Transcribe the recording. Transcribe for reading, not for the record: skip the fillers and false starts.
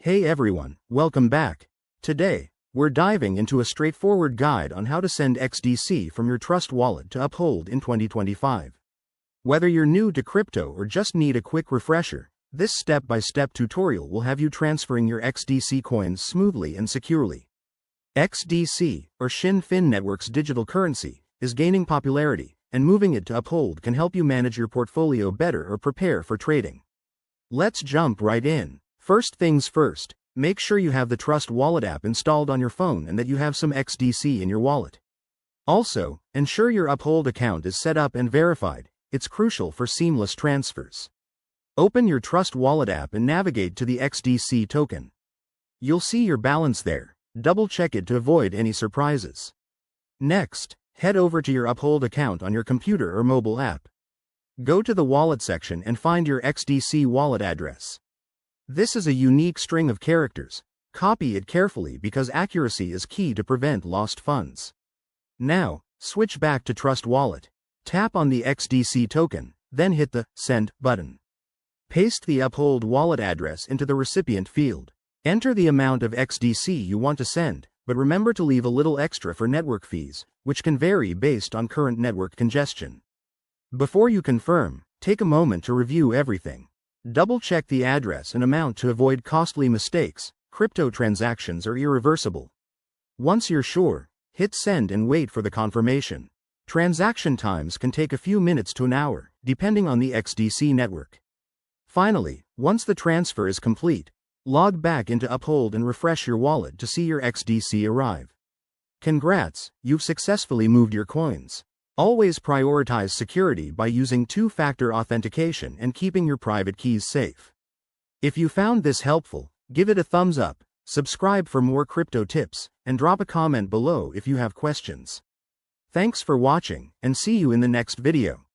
Hey everyone, welcome back. Today, we're diving into a straightforward guide on how to send XDC from your Trust wallet to Uphold in 2025. Whether you're new to crypto or just need a quick refresher, this step-by-step tutorial will have you transferring your XDC coins smoothly and securely. XDC, or XinFin Network's digital currency, is gaining popularity, and moving it to Uphold can help you manage your portfolio better or prepare for trading. Let's jump right in. First things first, make sure you have the Trust Wallet app installed on your phone and that you have some XDC in your wallet. Also, ensure your Uphold account is set up and verified. It's crucial for seamless transfers. Open your Trust Wallet app and navigate to the XDC token. You'll see your balance there. Double-check it to avoid any surprises. Next, head over to your Uphold account on your computer or mobile app. Go to the Wallet section and find your XDC wallet address. This is a unique string of characters. Copy it carefully because accuracy is key to prevent lost funds. Now, switch back to Trust Wallet. Tap on the XDC token, then hit the Send button. Paste the Uphold wallet address into the recipient field. Enter the amount of XDC you want to send, but remember to leave a little extra for network fees, which can vary based on current network congestion. Before you confirm, take a moment to review everything. Double-check the address and amount to avoid costly mistakes. Crypto transactions are irreversible. Once you're sure, hit send and wait for the confirmation. Transaction times can take a few minutes to an hour, depending on the XDC network. Finally, once the transfer is complete, log back into Uphold and refresh your wallet to see your XDC arrive. Congrats, you've successfully moved your coins. Always prioritize security by using two-factor authentication and keeping your private keys safe. If you found this helpful, give it a thumbs up, subscribe for more crypto tips, and drop a comment below if you have questions. Thanks for watching, and see you in the next video.